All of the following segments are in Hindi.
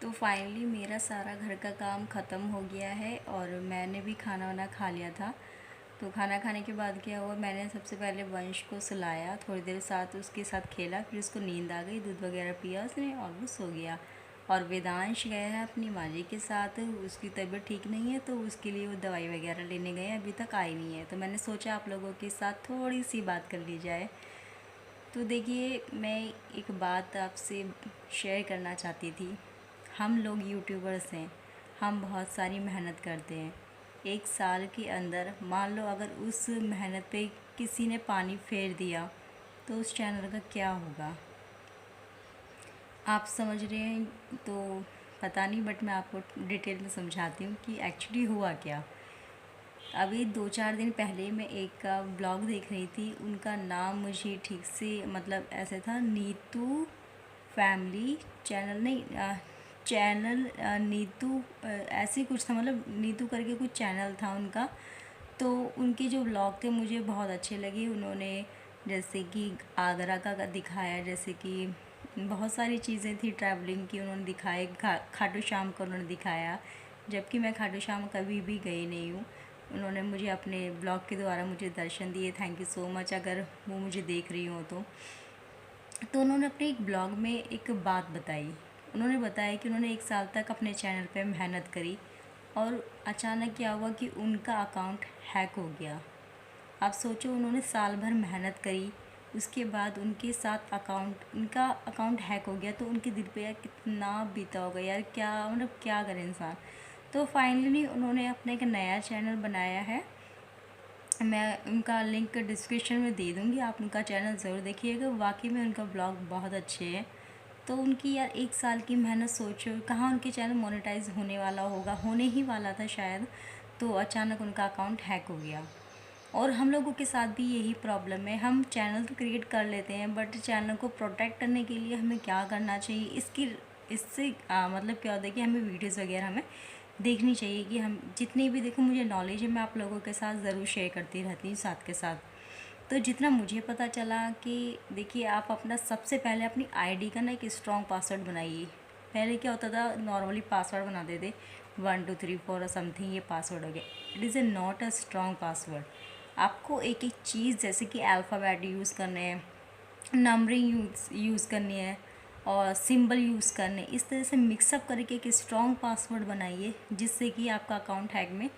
तो फाइनली मेरा सारा घर का काम ख़त्म हो गया है और मैंने भी खाना वाना खा लिया था। तो खाना खाने के बाद क्या हुआ, मैंने सबसे पहले वंश को सुलाया, थोड़ी देर साथ उसके साथ खेला, फिर उसको नींद आ गई, दूध वगैरह पिया उसने और वो सो गया। और वेदांश गया है अपनी माँ जी के साथ, उसकी तबीयत ठीक नहीं है तो उसके लिए वो दवाई वगैरह लेने गए, अभी तक आई नहीं है। तो मैंने सोचा आप लोगों के साथ थोड़ी सी बात कर ली जाए। तो देखिए, मैं एक बात आपसे शेयर करना चाहती थी। हम लोग यूट्यूबर्स हैं, हम बहुत सारी मेहनत करते हैं। एक साल के अंदर मान लो अगर उस मेहनत पे किसी ने पानी फेर दिया तो उस चैनल का क्या होगा, आप समझ रहे हैं? तो पता नहीं, बट मैं आपको डिटेल में समझाती हूँ कि एक्चुअली हुआ क्या। अभी 2-4 दिन पहले मैं एक का ब्लॉग देख रही थी, उनका नाम मुझे ठीक से मतलब ऐसे था, नीतू फैमिली चैनल नहीं, चैनल नीतू ऐसे कुछ था, मतलब नीतू करके कुछ चैनल था उनका। तो उनके जो ब्लॉग थे मुझे बहुत अच्छे लगे। उन्होंने जैसे कि आगरा का दिखाया, जैसे कि बहुत सारी चीज़ें थी ट्रैवलिंग की उन्होंने दिखाए, खाटू श्याम का उन्होंने दिखाया, जबकि मैं खाटू श्याम कभी भी गई नहीं हूँ। उन्होंने मुझे अपने ब्लॉग के द्वारा मुझे दर्शन दिए। थैंक यू सो मच, अगर वो मुझे देख रही हो तो उन्होंने अपने एक ब्लॉग में एक बात बताई। उन्होंने बताया कि उन्होंने 1 साल तक अपने चैनल पे मेहनत करी और अचानक क्या हुआ कि उनका अकाउंट हैक हो गया। आप सोचो, उन्होंने साल भर मेहनत करी, उसके बाद उनका अकाउंट हैक हो गया, तो उनके दिल पे यार कितना बीता होगा यार, क्या मतलब क्या करे इंसान। तो फाइनली उन्होंने अपना एक नया चैनल बनाया है, मैं उनका लिंक डिस्क्रिप्शन में दे दूँगी, आप उनका चैनल ज़रूर देखिएगा। वाकई में उनका ब्लॉग बहुत अच्छे हैं। तो उनकी यार 1 साल की मेहनत सोचो, कहाँ उनके चैनल मोनेटाइज होने वाला होगा, होने ही वाला था शायद, तो अचानक उनका अकाउंट हैक हो गया। और हम लोगों के साथ भी यही प्रॉब्लम है, हम चैनल तो क्रिएट कर लेते हैं, बट चैनल को प्रोटेक्ट करने के लिए हमें क्या करना चाहिए, इससे मतलब क्या होता है कि हमें वीडियोज़ वगैरह हमें देखनी चाहिए, कि हम जितनी भी देखो, मुझे नॉलेज है, मैं आप लोगों के साथ ज़रूर शेयर करती रहती हूँ साथ के साथ। तो जितना मुझे पता चला कि देखिए, आप अपना सबसे पहले अपनी आईडी का ना एक स्ट्रॉन्ग पासवर्ड बनाइए। पहले क्या होता था, नॉर्मली पासवर्ड बनाते थे 1 2 3 4 और समथिंग, ये पासवर्ड हो गया। It is a not a strong password. आपको एक एक चीज़ जैसे कि अल्फ़ाबेट यूज़ करने हैं, नंबरिंग यूज़ करनी है और सिंबल यूज़ करने, इस तरह से मिक्सअप करके एक स्ट्रॉन्ग पासवर्ड बनाइए, जिससे कि आपका अकाउंट हैक में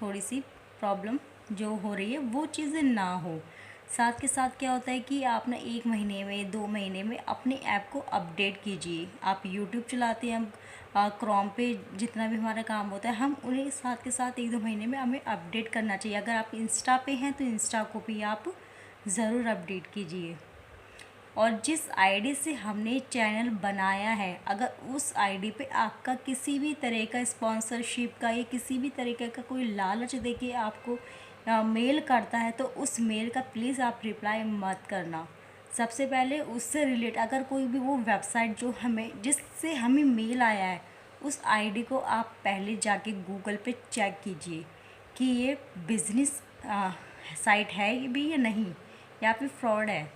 थोड़ी सी प्रॉब्लम जो हो रही है वो चीज़ें ना हो। साथ के साथ क्या होता है कि आप ना 1 महीने में 2 महीने में अपने ऐप को अपडेट कीजिए। आप यूट्यूब चलाते हैं, हम क्रोम पे जितना भी हमारा काम होता है, हम उन्हें साथ के साथ 1-2 महीने में हमें अपडेट करना चाहिए। अगर आप इंस्टा पे हैं तो इंस्टा को भी आप ज़रूर अपडेट कीजिए। और जिस आईडी से हमने चैनल बनाया है, अगर उस आईडी पे आपका किसी भी तरह का स्पॉन्सरशिप का या किसी भी तरीके का कोई लालच देके आपको मेल करता है, तो उस मेल का प्लीज़ आप रिप्लाई मत करना। सबसे पहले उससे रिलेट अगर कोई भी वो वेबसाइट जो हमें जिससे हमें मेल आया है, उस आईडी को आप पहले जाके गूगल पे चेक कीजिए कि ये बिज़नेस साइट है ये भी या नहीं, या फिर फ्रॉड है।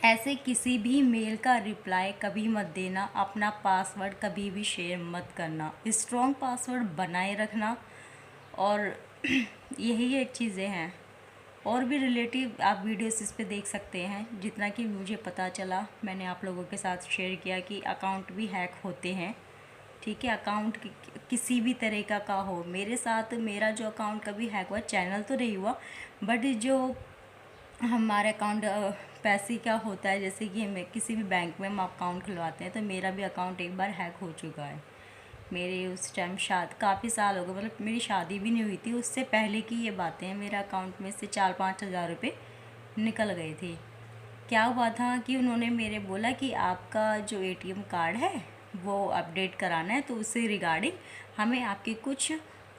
ऐसे किसी भी मेल का रिप्लाई कभी मत देना, अपना पासवर्ड कभी भी शेयर मत करना, स्ट्रॉन्ग पासवर्ड बनाए रखना। और यही एक चीज़ें हैं, और भी रिलेटिव आप वीडियोस इस पे देख सकते हैं। जितना कि मुझे पता चला मैंने आप लोगों के साथ शेयर किया कि अकाउंट भी हैक होते हैं। ठीक है, अकाउंट किसी भी तरह का हो, मेरे साथ मेरा जो अकाउंट कभी हैक हुआ, चैनल तो नहीं हुआ, बट जो हमारे अकाउंट पैसे का होता है, जैसे कि हमें किसी भी बैंक में हम अकाउंट खुलवाते हैं, तो मेरा भी अकाउंट एक बार हैक हो चुका है। मेरे उस टाइम काफ़ी साल हो गए, मतलब मेरी शादी भी नहीं हुई थी, उससे पहले की ये बातें हैं। मेरे अकाउंट में से 4-5 हज़ार रुपये निकल गए थे। क्या हुआ था कि उन्होंने मेरे बोला कि आपका जो एटीएम कार्ड है वो अपडेट कराना है, तो उससे रिगार्डिंग हमें आपके कुछ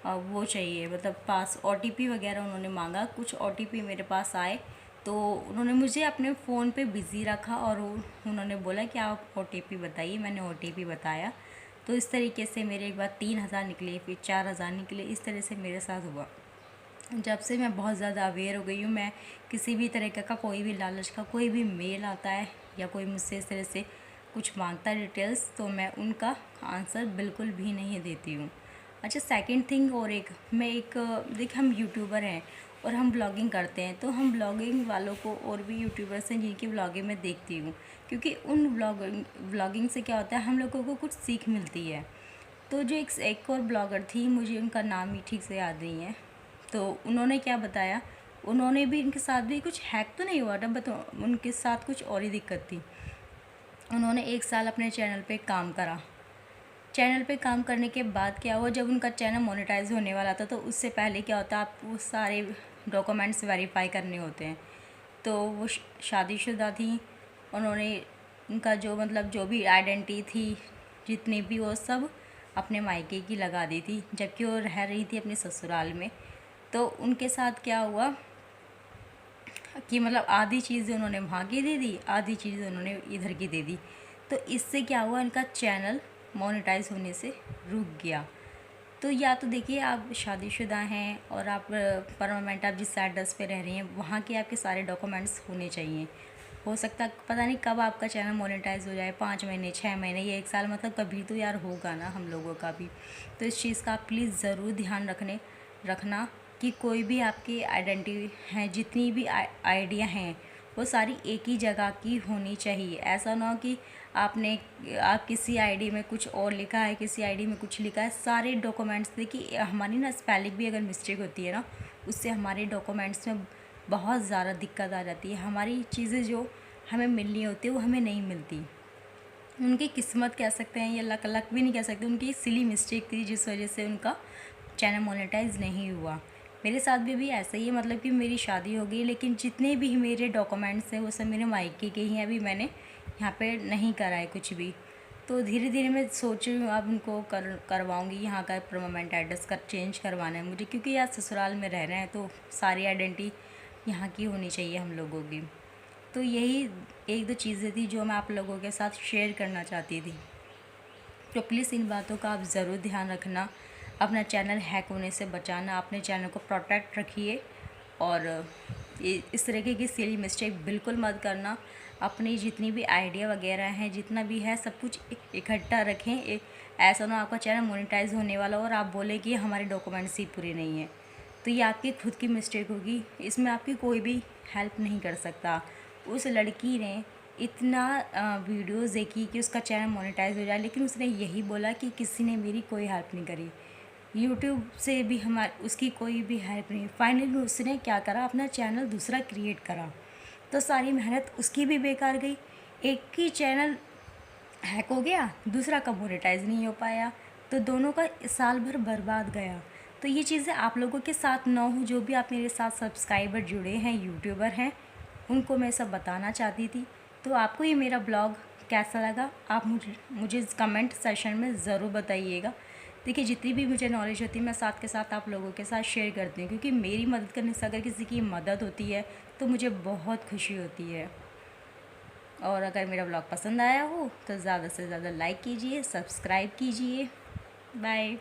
वो चाहिए, मतलब पास ओटीपी वगैरह उन्होंने मांगा। कुछ ओटीपी मेरे पास आए, तो उन्होंने मुझे अपने फ़ोन पे बिज़ी रखा और उन्होंने बोला कि आप ओटीपी बताइए। मैंने ओटीपी बताया, तो इस तरीके से मेरे एक बार 3,000 निकले, फिर 4,000 निकले। इस तरह से मेरे साथ हुआ। जब से मैं बहुत ज़्यादा अवेयर हो गई हूँ, मैं किसी भी तरीके का कोई भी लालच का कोई भी मेल आता है या कोई मुझसे इस तरह से कुछ मांगता है डिटेल्स तो मैं उनका आंसर बिल्कुल भी नहीं देती हूँ। अच्छा, सेकंड थिंग और एक मैं एक देख हम यूट्यूबर हैं और हम ब्लॉगिंग करते हैं, तो हम ब्लॉगिंग वालों को और भी यूट्यूबर्स हैं जिनकी ब्लॉगिंग मैं देखती हूँ, क्योंकि उन ब्लॉगिंग से क्या होता है हम लोगों को कुछ सीख मिलती है। तो जो एक और ब्लॉगर थी, मुझे उनका नाम ही ठीक से याद नहीं है, तो उन्होंने क्या बताया, उन्होंने भी इनके साथ भी कुछ हैक तो नहीं हुआ था, बट उनके साथ कुछ और ही दिक्कत थी। उन्होंने 1 साल अपने चैनल पे काम करा। चैनल पे काम करने के बाद क्या हुआ, जब उनका चैनल मोनेटाइज होने वाला था तो उससे पहले क्या होता है, आपको सारे डॉक्यूमेंट्स वेरीफाई करने होते हैं। तो वो शादीशुदा थी, उन्होंने उनका जो मतलब जो भी आइडेंटिटी थी, जितनी भी, वो सब अपने मायके की लगा दी थी, जबकि वो रह रही थी अपने ससुराल में। तो उनके साथ क्या हुआ कि मतलब आधी चीज़ें उन्होंने वहाँ की दे दी, आधी चीज़ें उन्होंने इधर की दे दी। तो इससे क्या हुआ, इनका चैनल मोनेटाइज होने से रुक गया। तो या तो देखिए, आप शादीशुदा हैं और आप परमानेंट आप जिस एड्रेस पे रह रही हैं वहाँ के आपके सारे डॉक्यूमेंट्स होने चाहिए। हो सकता है पता नहीं कब आपका चैनल मोनेटाइज हो जाए, 5 महीने, 6 महीने या 1 साल, मतलब कभी तो यार होगा ना हम लोगों का भी। तो इस चीज़ का आप प्लीज़ ज़रूर ध्यान रखना कि कोई भी आपकी आइडेंटिटी है, जितनी भी आइडिया हैं, वो सारी एक ही जगह की होनी चाहिए। ऐसा ना हो कि आप किसी आईडी में कुछ और लिखा है, किसी आईडी में कुछ लिखा है। सारे डॉक्यूमेंट्स, देखिए हमारी ना स्पेलिंग भी अगर मिस्टेक होती है ना, उससे हमारे डॉक्यूमेंट्स में बहुत ज़्यादा दिक्कत आ जाती है। हमारी चीज़ें जो हमें मिलनी होती है वो हमें नहीं मिलती। उनकी किस्मत कह सकते हैं या लक भी नहीं कह सकते, उनकी सिली मिस्टेक थी जिस वजह से उनका चैनल मोनेटाइज नहीं हुआ। मेरे साथ भी ऐसा ही है, मतलब कि मेरी शादी हो गई लेकिन जितने भी मेरे डॉक्यूमेंट्स हैं वो सब मेरे मायके के ही हैं। अभी मैंने यहाँ पे नहीं करा है कुछ भी, तो धीरे धीरे मैं सोच रही हूँ अब उनको करवाऊँगी। यहाँ का परमानेंट एड्रेस चेंज करवाना है मुझे, क्योंकि यार ससुराल में रह रहे हैं तो सारी आइडेंटिटी यहाँ की होनी चाहिए हम लोगों की। तो यही 1-2 चीज़ें थी जो मैं आप लोगों के साथ शेयर करना चाहती थी। तो प्लीज़ इन बातों का आप ज़रूर ध्यान रखना, अपना चैनल हैक होने से बचाना, अपने चैनल को प्रोटेक्ट रखिए और इस तरीके की सिली मिस्टेक बिल्कुल मत करना। अपनी जितनी भी आइडिया वगैरह हैं, जितना भी है सब कुछ इकट्ठा रखें। ऐसा ना आपका चैनल मोनेटाइज होने वाला हो और आप बोले कि हमारे डॉक्यूमेंट्स ही पूरे नहीं हैं, तो ये आपकी खुद की मिस्टेक होगी, इसमें आपकी कोई भी हेल्प नहीं कर सकता। उस लड़की ने इतना वीडियोज़ देखी कि उसका चैनल मोनेटाइज हो जाए, लेकिन उसने यही बोला कि किसी ने मेरी कोई हेल्प नहीं करी, यूट्यूब से भी उसकी कोई भी हेल्प नहीं। फाइनली उसने क्या करा, अपना चैनल दूसरा क्रिएट करा, तो सारी मेहनत उसकी भी बेकार गई। एक ही चैनल हैक हो गया, दूसरा का मोनेटाइज नहीं हो पाया, तो दोनों का साल भर बर्बाद गया। तो ये चीज़ें आप लोगों के साथ ना हो। जो भी आप मेरे साथ सब्सक्राइबर जुड़े हैं, यूट्यूबर हैं, उनको मैं सब बताना चाहती थी। तो आपको ये मेरा ब्लॉग कैसा लगा, आप मुझे कमेंट सेशन में ज़रूर बताइएगा। देखिए, जितनी भी मुझे नॉलेज होती है मैं साथ के साथ आप लोगों के साथ शेयर करती हूँ, क्योंकि मेरी मदद करने से अगर किसी की मदद होती है तो मुझे बहुत खुशी होती है। और अगर मेरा ब्लॉग पसंद आया हो तो ज़्यादा से ज़्यादा लाइक कीजिए, सब्सक्राइब कीजिए। बाय।